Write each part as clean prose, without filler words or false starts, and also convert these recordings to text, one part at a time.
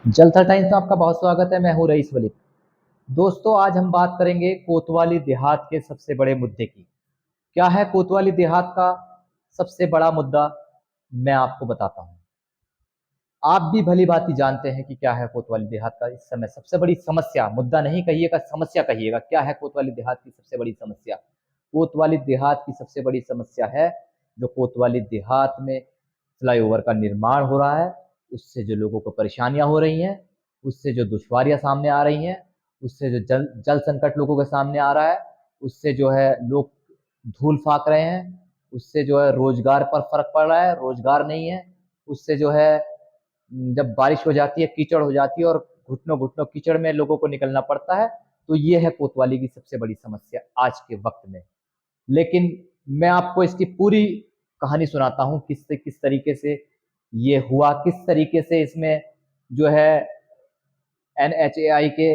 जलथा times में आपका बहुत स्वागत है। मैं हूं रईस वली। दोस्तों, आज हम बात करेंगे कोतवाली देहात के सबसे बड़े मुद्दे की। क्या है कोतवाली देहात का सबसे बड़ा मुद्दा? मैं आपको बताता हूं। आप भी भली भांति जानते हैं कि क्या है कोतवाली देहात का इस समय सबसे बड़ी समस्या। मुद्दा नहीं कहिएगा, समस्या कहिएगा। क्या है कोतवाली देहात की सबसे बड़ी समस्या? कोतवाली देहात की सबसे बड़ी समस्या है जो कोतवाली देहात में फ्लाईओवर का निर्माण हो रहा है, उससे जो लोगों को परेशानियां हो रही हैं, उससे जो दुश्वारियां सामने आ रही हैं, उससे जो जल जल संकट लोगों के सामने आ रहा है, उससे जो है लोग धूल फाक रहे हैं, उससे जो है रोजगार पर फर्क पड़ रहा है, रोजगार नहीं है। उससे जो है जब बारिश हो जाती है, कीचड़ हो जाती है और घुटनों घुटनों कीचड़ में लोगों को निकलना पड़ता है। तो ये है कोतवाली की सबसे बड़ी समस्या आज के वक्त में। लेकिन मैं आपको इसकी पूरी कहानी सुनाता हूँ, किस तरीके से ये हुआ, किस तरीके से इसमें जो है एनएचएआई के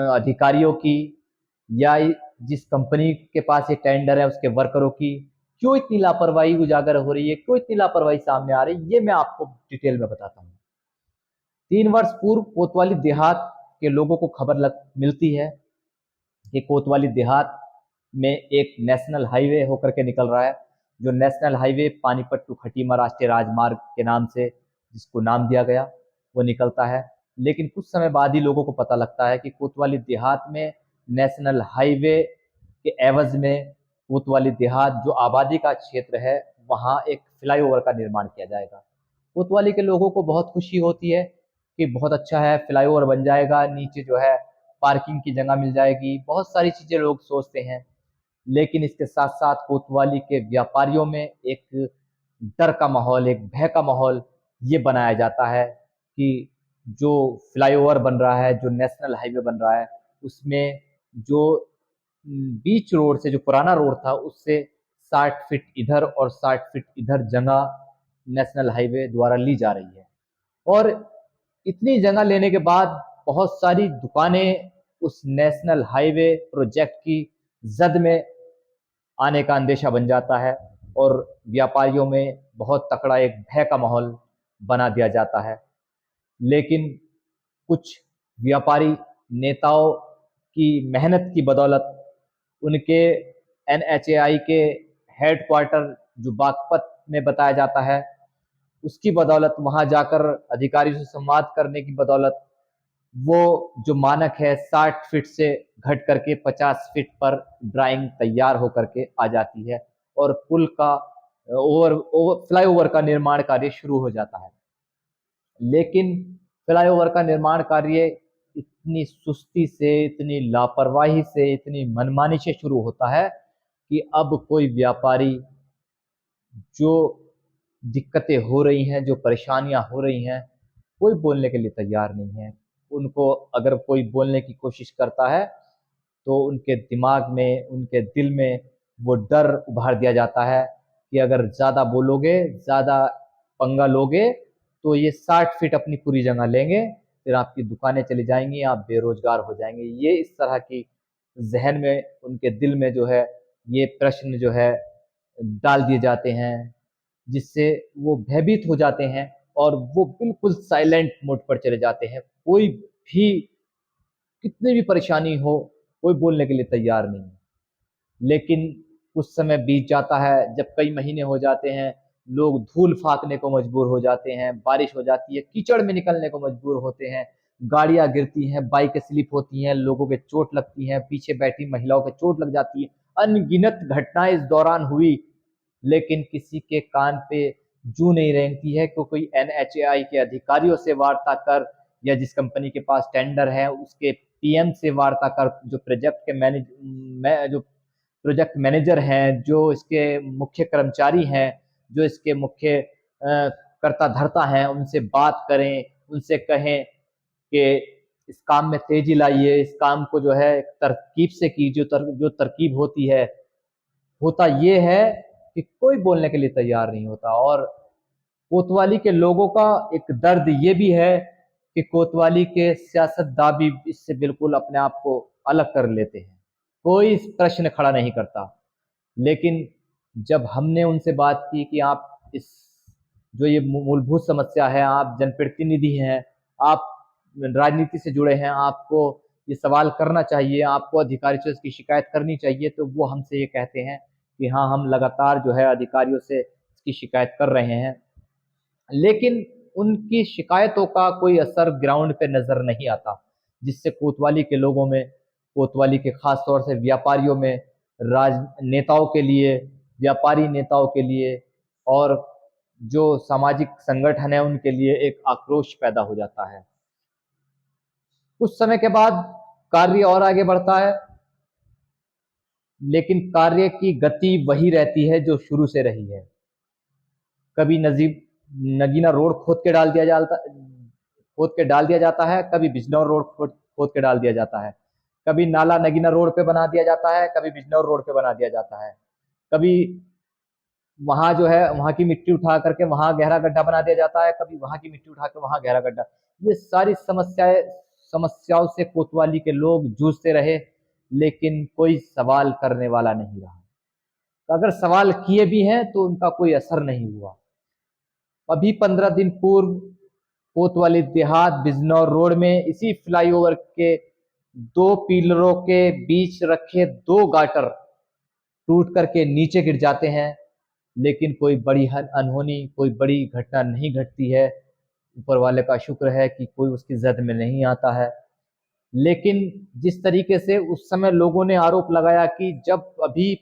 अधिकारियों की या जिस कंपनी के पास ये टेंडर है उसके वर्करों की क्यों इतनी लापरवाही उजागर हो रही है, क्यों इतनी लापरवाही सामने आ रही है, ये मैं आपको डिटेल में बताता हूँ। 3 वर्ष पूर्व कोतवाली देहात के लोगों को खबर मिलती है कि कोतवाली देहात में एक नेशनल हाईवे होकर के निकल रहा है, जो national highway Panipat to Khatima राष्ट्रीय राजमार्ग के नाम से जिसको नाम दिया गया, वो निकलता है। लेकिन कुछ समय बाद ही लोगों को पता लगता है कि कोतवाली देहात में नेशनल हाईवे के एवज में कोतवाली देहात जो आबादी का क्षेत्र है वहाँ एक फ्लाईओवर का निर्माण किया जाएगा। कोतवाली के लोगों को बहुत खुशी होती है कि बहुत अच्छा है, फ्लाईओवर बन जाएगा, नीचे जो है पार्किंग की जगह मिल जाएगी, बहुत सारी चीजें लोग सोचते हैं। लेकिन इसके साथ साथ कोतवाली के व्यापारियों में एक डर का माहौल, एक भय का माहौल ये बनाया जाता है कि जो फ्लाईओवर बन रहा है, जो नेशनल हाईवे बन रहा है, उसमें जो बीच रोड से, जो पुराना रोड था, उससे 60 फीट इधर और 60 फीट इधर जगह नेशनल हाईवे द्वारा ली जा रही है। और इतनी जगह लेने के बाद बहुत सारी दुकानें उस नेशनल हाईवे प्रोजेक्ट की जद में आने का अंदेशा बन जाता है और व्यापारियों में बहुत तकड़ा एक भय का माहौल बना दिया जाता है। लेकिन कुछ व्यापारी नेताओं की मेहनत की बदौलत, उनके एनएचएआई के हेडक्वार्टर जो बागपत में बताया जाता है, उसकी बदौलत, वहां जाकर अधिकारियों से संवाद करने की बदौलत, वो जो मानक है 60 फीट से घट करके 50 फीट पर ड्राइंग तैयार होकर के आ जाती है और पुल का फ्लाईओवर का निर्माण कार्य शुरू हो जाता है। लेकिन फ्लाईओवर का निर्माण कार्य इतनी सुस्ती से, इतनी लापरवाही से, इतनी मनमानी से शुरू होता है कि अब कोई व्यापारी, जो दिक्कतें हो रही हैं, जो परेशानियां हो रही हैं, कोई बोलने के लिए तैयार नहीं है। उनको अगर कोई बोलने की कोशिश करता है तो उनके दिमाग में, उनके दिल में वो डर उभार दिया जाता है कि अगर ज़्यादा बोलोगे, ज़्यादा पंगा लोगे तो ये 60 फीट अपनी पूरी जगह लेंगे, फिर आपकी दुकानें चली जाएंगी, आप बेरोजगार हो जाएंगे। ये इस तरह की जहन में, उनके दिल में जो है ये प्रश्न जो है डाल दिए जाते हैं, जिससे वो भयभीत हो जाते हैं और वो बिल्कुल साइलेंट मोड पर चले जाते हैं। कोई भी, कितनी भी परेशानी हो, कोई बोलने के लिए तैयार नहीं है। लेकिन कुछ समय बीत जाता है, जब कई महीने हो जाते हैं, लोग धूल फाकने को मजबूर हो जाते हैं, बारिश हो जाती है, कीचड़ में निकलने को मजबूर होते हैं, गाड़ियां गिरती हैं, बाइकें स्लिप होती हैं, लोगों के चोट लगती हैं, पीछे बैठी महिलाओं के चोट लग जाती है। अनगिनत घटनाएं इस दौरान हुई, लेकिन किसी के कान पे जू नहीं रेंगती है कि कोई एनएचएआई के अधिकारियों से वार्ता कर, या जिस कंपनी के पास टेंडर है उसके पीएम से वार्ता कर, जो प्रोजेक्ट मैनेजर हैं, जो इसके मुख्य कर्मचारी हैं, जो इसके मुख्य कर्ता धर्ता हैं, उनसे बात करें, उनसे कहें कि इस काम में तेजी लाइए, इस काम को जो है तरकीब से की, जो तरकीब होती है। होता ये है कि कोई बोलने के लिए तैयार नहीं होता। और कोतवाली के लोगों का एक दर्द ये भी है कि कोतवाली के सियासतदां भी इससे बिल्कुल अपने आप को अलग कर लेते हैं, कोई प्रश्न खड़ा नहीं करता। लेकिन जब हमने उनसे बात की कि आप इस, जो ये मूलभूत समस्या है, आप जनप्रतिनिधि हैं, आप राजनीति से जुड़े हैं, आपको ये सवाल करना चाहिए, आपको अधिकारियों से इसकी शिकायत करनी चाहिए। तो वो हमसे ये कहते हैं कि हाँ, हम लगातार जो है अधिकारियों से इसकी शिकायत कर रहे हैं, लेकिन उनकी शिकायतों का कोई असर ग्राउंड पे नज़र नहीं आता, जिससे कोतवाली के लोगों में, कोतवाली के खास तौर से व्यापारियों में, राजनेताओं के लिए, व्यापारी नेताओं के लिए और जो सामाजिक संगठन है उनके लिए एक आक्रोश पैदा हो जाता है। कुछ समय के बाद कार्य और आगे बढ़ता है, लेकिन कार्य की गति वही रहती है जो शुरू से रही है। कभी नगीना रोड खोद के डाल दिया जाता है, कभी बिजनौर रोड खोद के डाल दिया जाता है, कभी नाला नगीना रोड पे बना दिया जाता है, कभी बिजनौर रोड पे बना दिया जाता है, कभी वहां जो है वहां की मिट्टी उठा करके वहां गहरा गड्ढा बना दिया जाता है, कभी वहां की मिट्टी उठा के वहां गहरा गड्ढा। ये सारी समस्याओं से कोतवाली के लोग जूझते रहे, लेकिन कोई सवाल करने वाला नहीं रहा। अगर सवाल किए भी हैं तो उनका कोई असर नहीं हुआ। अभी 15 दिन पूर्व कोतवाली देहात बिजनौर रोड में इसी फ्लाईओवर के 2 पिलरों के बीच रखे 2 गाटर टूट करके नीचे गिर जाते हैं, लेकिन कोई बड़ी अनहोनी, कोई बड़ी घटना नहीं घटती है। ऊपर वाले का शुक्र है कि कोई उसकी जद में नहीं आता है। लेकिन जिस तरीके से उस समय लोगों ने आरोप लगाया कि जब अभी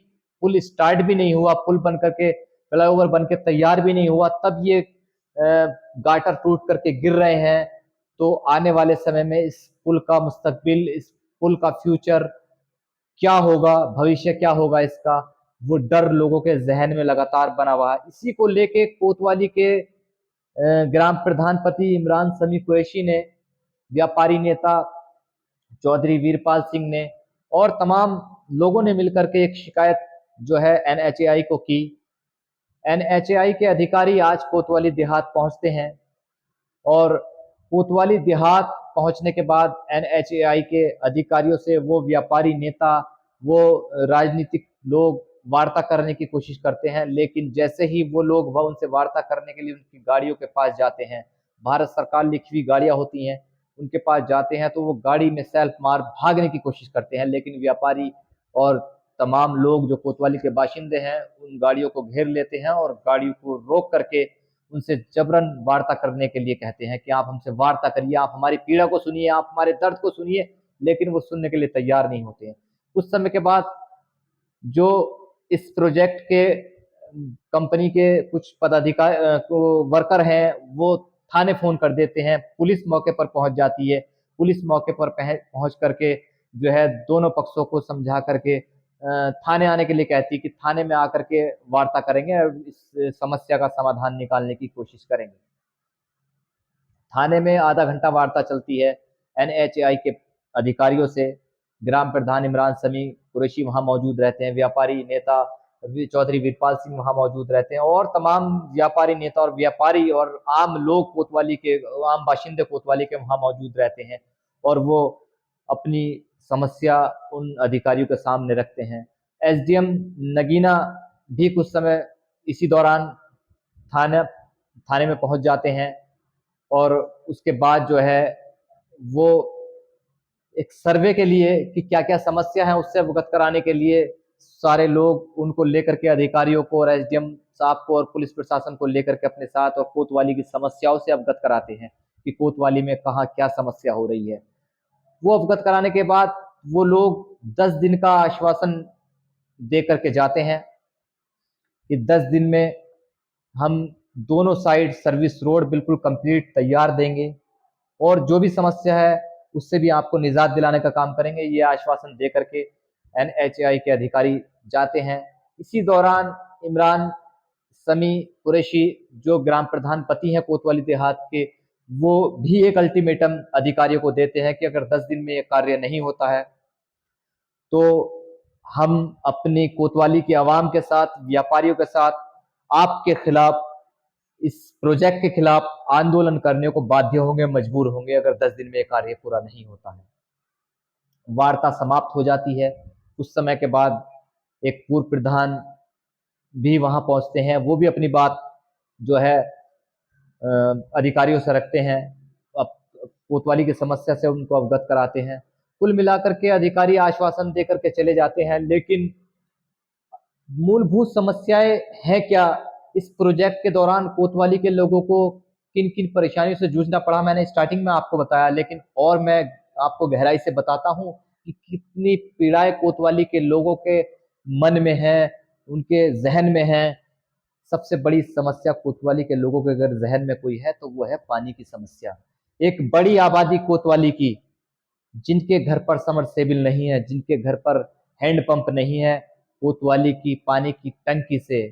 पुल स्टार्ट भी नहीं हुआ, पुल बन करके, फ्लाईओवर बन के तैयार भी नहीं हुआ, तब ये गाटर टूट करके गिर रहे हैं, तो आने वाले समय में इस पुल का मुस्तकबिल, इस पुल का फ्यूचर क्या होगा, भविष्य क्या होगा इसका, वो डर लोगों के जहन में लगातार बना हुआ है। इसी को लेके कोतवाली के ग्राम प्रधानपति इमरान समी कुरैशी ने, व्यापारी नेता चौधरी वीरपाल सिंह ने और तमाम लोगों ने मिलकर के एक शिकायत जो है NHAI को की। NHAI के अधिकारी आज कोतवाली देहात पहुंचते हैं और कोतवाली देहात पहुंचने के बाद NHAI के अधिकारियों से वो व्यापारी नेता, वो राजनीतिक लोग वार्ता करने की कोशिश करते हैं, लेकिन जैसे ही वो लोग उनसे वार्ता करने के लिए उनकी गाड़ियों के पास जाते हैं, भारत सरकार लिखी हुई गाड़ियां होती हैं, उनके पास जाते हैं तो वो गाड़ी में सेल्फ मार भागने की कोशिश करते हैं, लेकिन व्यापारी और तमाम लोग जो कोतवाली के बाशिंदे हैं उन गाड़ियों को घेर लेते हैं और गाड़ियों को रोक करके उनसे जबरन वार्ता करने के लिए कहते हैं कि आप हमसे वार्ता करिए, आप हमारी पीड़ा को सुनिए, आप हमारे दर्द को सुनिए, लेकिन वो सुनने के लिए तैयार नहीं होते हैं। कुछ समय के बाद जो इस प्रोजेक्ट के कंपनी के कुछ वर्कर हैं, वो थाने फोन कर देते हैं, पुलिस मौके पर पहुंच जाती है, पुलिस मौके पर पहुंच करके जो है दोनों पक्षों को समझा करके थाने आने के लिए कहती है कि थाने में आकर के वार्ता करेंगे और इस समस्या का समाधान निकालने की कोशिश करेंगे। थाने में आधा घंटा वार्ता चलती है NHAI के अधिकारियों से। ग्राम प्रधान इमरान समी कुरैशी वहां मौजूद रहते हैं, व्यापारी नेता चौधरी वीरपाल सिंह वहां मौजूद रहते हैं और तमाम व्यापारी नेता और व्यापारी और आम लोग कोतवाली के, आम बाशिंदे कोतवाली के वहां मौजूद रहते हैं और वो अपनी समस्या उन अधिकारियों के सामने रखते हैं। SDM नगीना भी कुछ समय इसी दौरान थाने में पहुंच जाते हैं और उसके बाद जो है वो एक सर्वे के लिए कि क्या क्या समस्या है उससे अवगत कराने के लिए सारे लोग उनको लेकर के, अधिकारियों को और SDM साहब को और पुलिस प्रशासन को लेकर के अपने साथ और कोतवाली की समस्याओं से अवगत कराते हैं कि कोतवाली में कहाँ क्या समस्या हो रही है। वो अवगत कराने के बाद वो लोग 10 दिन का आश्वासन दे करके जाते हैं कि 10 दिन में हम दोनों साइड सर्विस रोड बिल्कुल कंप्लीट तैयार देंगे और जो भी समस्या है उससे भी आपको निजात दिलाने का काम करेंगे। ये आश्वासन दे करके NHAI के अधिकारी जाते हैं। इसी दौरान इमरान समी कुरैशी जो ग्राम प्रधान पति हैं कोतवाली देहात के, वो भी एक अल्टीमेटम अधिकारियों को देते हैं कि अगर 10 दिन में ये कार्य नहीं होता है तो हम अपनी कोतवाली के आवाम के साथ, व्यापारियों के साथ आपके खिलाफ, इस प्रोजेक्ट के खिलाफ आंदोलन करने को बाध्य होंगे, मजबूर होंगे अगर 10 दिन में ये कार्य पूरा नहीं होता है। वार्ता समाप्त हो जाती है। उस समय के बाद एक पूर्व प्रधान भी वहां पहुंचते हैं, वो भी अपनी बात जो है अधिकारियों से रखते हैं। अब कोतवाली की समस्या से उनको अवगत कराते हैं। कुल मिलाकर के अधिकारी आश्वासन देकर के चले जाते हैं, लेकिन मूलभूत समस्याएं हैं क्या? इस प्रोजेक्ट के दौरान कोतवाली के लोगों को किन किन परेशानियों से जूझना पड़ा, मैंने स्टार्टिंग में आपको बताया, लेकिन और मैं आपको गहराई से बताता हूँ कि कितनी पीड़ाएं कोतवाली के लोगों के मन में है, उनके जहन में है। सबसे बड़ी समस्या कोतवाली के लोगों के अगर जहन में कोई है तो वो है पानी की समस्या। एक बड़ी आबादी कोतवाली की, जिनके घर पर समरसेबिल नहीं है, जिनके घर पर हैंडपंप नहीं है, कोतवाली की पानी की टंकी से,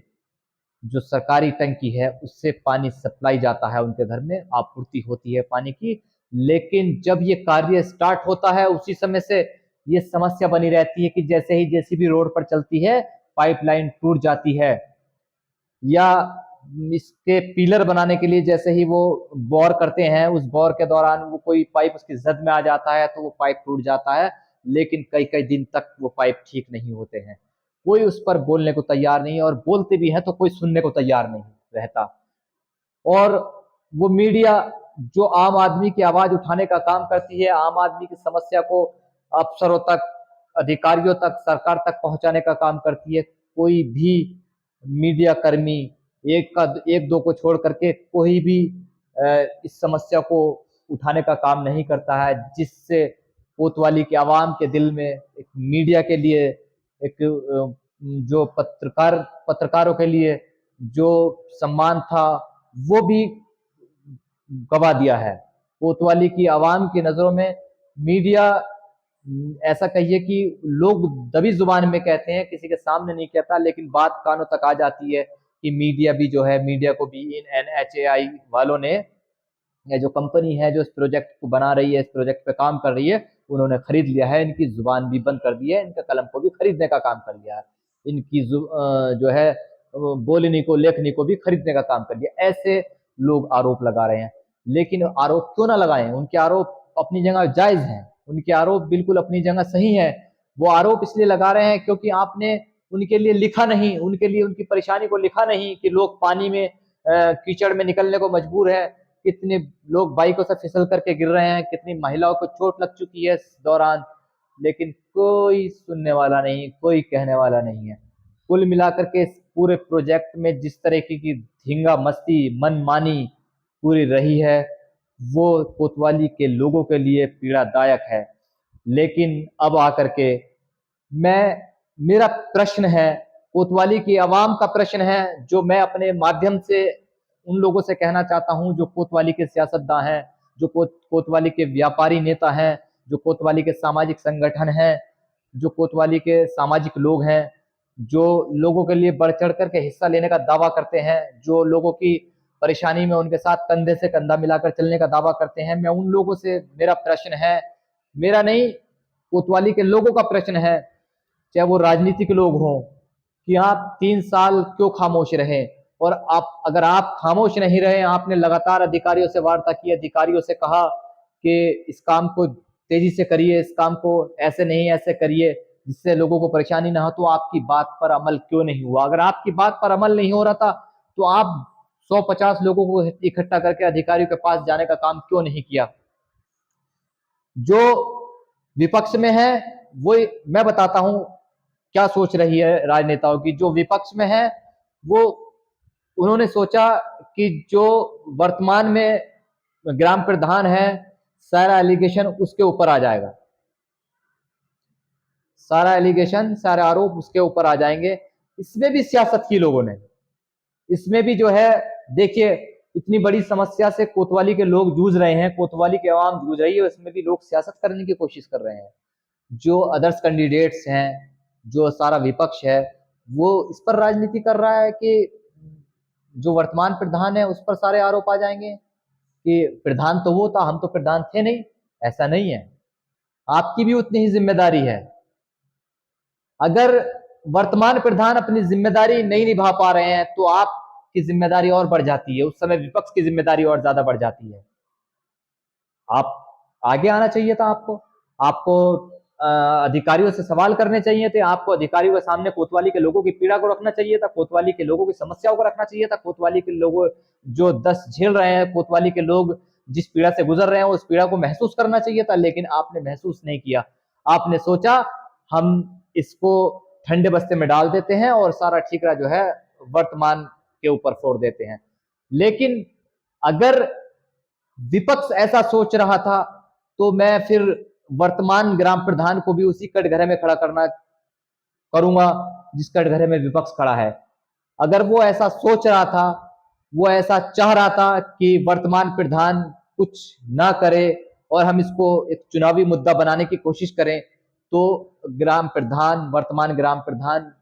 जो सरकारी टंकी है, उससे पानी सप्लाई जाता है, उनके घर में आपूर्ति होती है पानी की। लेकिन जब ये कार्य स्टार्ट होता है उसी समय से ये समस्या बनी रहती है कि जैसे ही जेसीबी रोड पर चलती है पाइपलाइन टूट जाती है, या इसके पिलर बनाने के लिए जैसे ही वो बोर करते हैं, उस बोर के दौरान वो कोई पाइप उसकी जद में आ जाता है तो वो पाइप टूट जाता है, लेकिन कई कई दिन तक वो पाइप ठीक नहीं होते हैं। कोई उस पर बोलने को तैयार नहीं है, और बोलते भी हैं तो कोई सुनने को तैयार नहीं रहता। और वो मीडिया जो आम आदमी की आवाज उठाने का काम करती है, आम आदमी की समस्या को अफसरों तक, अधिकारियों तक, सरकार तक पहुंचाने का काम करती है, कोई भी मीडिया कर्मी, एक दो को छोड़ करके कोई भी इस समस्या को उठाने का काम नहीं करता है, जिससे कोतवाली के आवाम के दिल में एक मीडिया के लिए, एक जो पत्रकारों के लिए जो सम्मान था वो भी गवा दिया है। कोतवाली की आवाम की नजरों में मीडिया, ऐसा कहिए कि लोग दबी जुबान में कहते हैं, किसी के सामने नहीं कहता, लेकिन बात कानों तक आ जाती है कि मीडिया भी जो है, मीडिया को भी इन NHAI वालों ने, या जो कंपनी है जो इस प्रोजेक्ट को बना रही है, इस प्रोजेक्ट पे काम कर रही है, उन्होंने खरीद लिया है। इनकी जुबान भी बंद कर दी है, इनका कलम को भी खरीदने का काम कर लिया है, इनकी जो है बोलनी को, लेखनी को भी खरीदने का काम कर लिया। ऐसे लोग आरोप लगा रहे हैं, लेकिन आरोप क्यों ना लगाएं, उनके आरोप अपनी जगह जायज हैं, उनके आरोप बिल्कुल अपनी जगह सही है। वो आरोप इसलिए लगा रहे हैं क्योंकि आपने उनके लिए लिखा नहीं, उनके लिए उनकी परेशानी को लिखा नहीं कि लोग पानी में कीचड़ में निकलने को मजबूर है, कितने लोग बाइकों से फिसल करके गिर रहे हैं, कितनी महिलाओं को चोट लग चुकी है इस दौरान, लेकिन कोई सुनने वाला नहीं, कोई कहने वाला नहीं है। कुल मिलाकर के इस पूरे प्रोजेक्ट में जिस तरीके की धींगा मस्ती, मनमानी पूरी रही है, वो कोतवाली के लोगों के लिए पीड़ादायक है। लेकिन अब आकर के मैं, मेरा प्रश्न है, कोतवाली की आवाम का प्रश्न है, जो मैं अपने माध्यम से उन लोगों से कहना चाहता हूं जो कोतवाली के सियासतदान हैं, जो कोतवाली के व्यापारी नेता हैं, जो कोतवाली के सामाजिक संगठन हैं, जो कोतवाली के सामाजिक लोग हैं, जो लोगों के लिए बढ़ चढ़ करके हिस्सा लेने का दावा करते हैं, जो लोगों की परेशानी में उनके साथ कंधे से कंधा मिलाकर चलने का दावा करते हैं। मैं उन लोगों से, मेरा प्रश्न है, मेरा नहीं, कोतवाली के लोगों का प्रश्न है, चाहे वो राजनीतिक लोग हों, कि आप 3 साल क्यों खामोश रहे? और आप, अगर आप खामोश नहीं रहे, आपने लगातार अधिकारियों से वार्ता की, अधिकारियों से कहा कि इस काम को तेजी से करिए, इस काम को ऐसे नहीं ऐसे करिए जिससे लोगों को परेशानी ना हो, तो आपकी बात पर अमल क्यों नहीं हुआ? अगर आपकी बात पर अमल नहीं हो रहा था तो आप 150 लोगों को इकट्ठा करके अधिकारियों के पास जाने का काम क्यों नहीं किया? जो विपक्ष में है वो, मैं बताता हूं क्या सोच रही है राजनेताओं की। जो विपक्ष में है वो, उन्होंने सोचा कि जो वर्तमान में ग्राम प्रधान है, सारा एलिगेशन उसके ऊपर आ जाएगा, सारा एलिगेशन, सारे आरोप उसके ऊपर आ जाएंगे। इसमें भी सियासत की लोगों ने, इसमें भी जो है, देखिए इतनी बड़ी समस्या से कोतवाली के लोग जूझ रहे हैं, कोतवाली के आवाम जूझ रही है, इसमें भी लोग सियासत करने की कोशिश कर रहे हैं। जो अदर्स कैंडिडेट्स हैं, जो सारा विपक्ष है, वो इस पर राजनीति कर रहा है कि जो वर्तमान प्रधान है उस पर सारे आरोप आ जाएंगे कि प्रधान तो वो था, हम तो प्रधान थे नहीं। ऐसा नहीं है, आपकी भी उतनी ही जिम्मेदारी है। अगर वर्तमान प्रधान अपनी जिम्मेदारी नहीं निभा पा रहे हैं तो आपकी जिम्मेदारी और बढ़ जाती है, उस समय विपक्ष की जिम्मेदारी और ज्यादा बढ़ जाती है। आप आगे आना चाहिए था, आपको अधिकारियों से सवाल करने चाहिए थे, आपको अधिकारियों के सामने कोतवाली के लोगों की पीड़ा को रखना चाहिए था, कोतवाली के लोगों की समस्याओं को रखना चाहिए था, कोतवाली के लोगों जो 10 झेल रहे हैं, कोतवाली के लोग जिस पीड़ा से गुजर रहे हैं उस पीड़ा को महसूस करना चाहिए था, लेकिन आपने महसूस नहीं किया। आपने सोचा हम इसको ठंडे बस्ते में डाल देते हैं और सारा ठीकरा जो है वर्तमान के ऊपर फोड़ देते हैं। लेकिन अगर विपक्ष ऐसा सोच रहा था तो मैं फिर वर्तमान ग्राम प्रधान को भी उसी कटघरे में खड़ा करना करूंगा जिस कटघरे में विपक्ष खड़ा है। अगर वो ऐसा सोच रहा था, वो ऐसा चाह रहा था कि वर्तमान प्रधान कुछ ना करे और हम इसको एक चुनावी मुद्दा बनाने की कोशिश करें, तो वर्तमान ग्राम प्रधान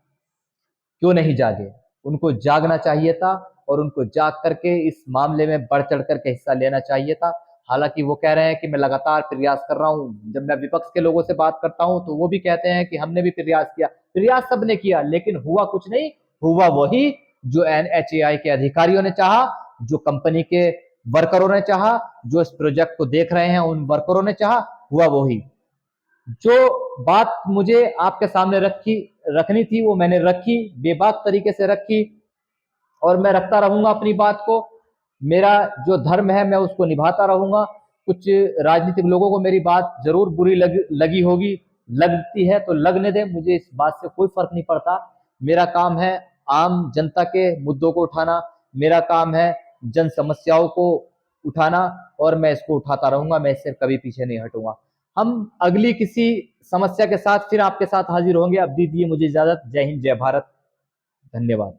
क्यों नहीं जागे? उनको जागना चाहिए था और उनको जाग करके इस मामले में बढ़ चढ़ करके हिस्सा लेना चाहिए था। हालांकि वो कह रहे हैं कि मैं लगातार प्रयास कर रहा हूं। जब मैं विपक्ष के लोगों से बात करता हूं तो वो भी कहते हैं कि हमने भी प्रयास किया। प्रयास सबने किया, लेकिन हुआ कुछ नहीं। हुआ वही जो NHAI के अधिकारियों ने चाहा, जो कंपनी के वर्करों ने चाहा, जो इस प्रोजेक्ट को देख रहे हैं उन वर्करों ने चाहा, हुआ वही। जो बात मुझे आपके सामने रखनी थी वो मैंने रखी, बेबाक तरीके से रखी और मैं रखता रहूंगा अपनी बात को। मेरा जो धर्म है मैं उसको निभाता रहूंगा। कुछ राजनीतिक लोगों को मेरी बात जरूर बुरी लगी होगी, लगती है तो लगने दे, मुझे इस बात से कोई फर्क नहीं पड़ता। मेरा काम है आम जनता के मुद्दों को उठाना, मेरा काम है जन समस्याओं को उठाना और मैं इसको उठाता रहूंगा। मैं इससे कभी पीछे नहीं हटूंगा। हम अगली किसी समस्या के साथ फिर आपके साथ हाजिर होंगे। अब दीजिए मुझे इजाजत। जय हिंद, जय भारत, धन्यवाद।